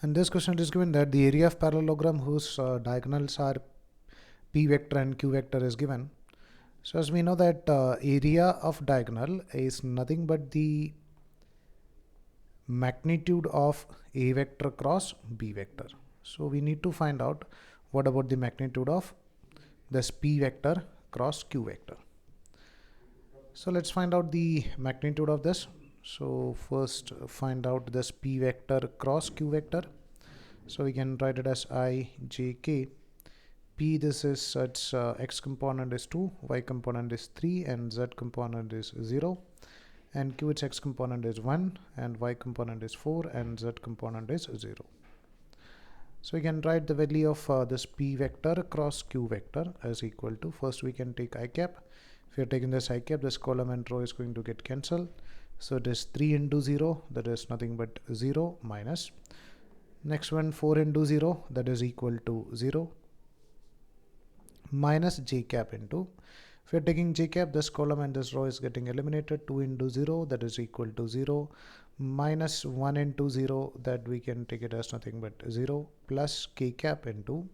And this question it is given that the area of parallelogram whose diagonals are p vector and q vector is given. So as we know that area of diagonal is nothing but the magnitude of a vector cross b vector. So we need to find out what about the magnitude of this p vector cross q vector. So let's find out the magnitude of this. So first find out this p vector cross q vector. So we can write it as I j k. P, this is its x component is 2, y component is 3, and z component is 0, and q its x component is 1, and y component is 4, and z component is 0. So we can write the value of this p vector cross q vector as equal to, first we can take I cap. If you are taking this I cap, this column and row is going to get cancelled. So it is 3 into 0, that is nothing but 0, minus next one 4 into 0, that is equal to 0, minus j cap into, if you're taking j cap, this column and this row is getting eliminated. 2 into 0, that is equal to 0, minus 1 into 0, that we can take it as nothing but 0, plus k cap into,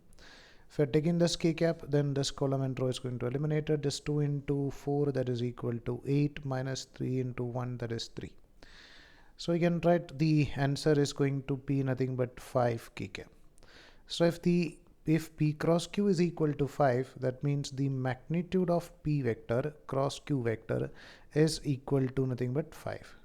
if you're taking this k cap, then this column and row is going to eliminate it. This 2 into 4, that is equal to 8, minus 3 into 1, that is 3. So you can write the answer is going to be nothing but 5 k cap. So if p cross q is equal to 5, that means the magnitude of p vector cross q vector is equal to nothing but 5.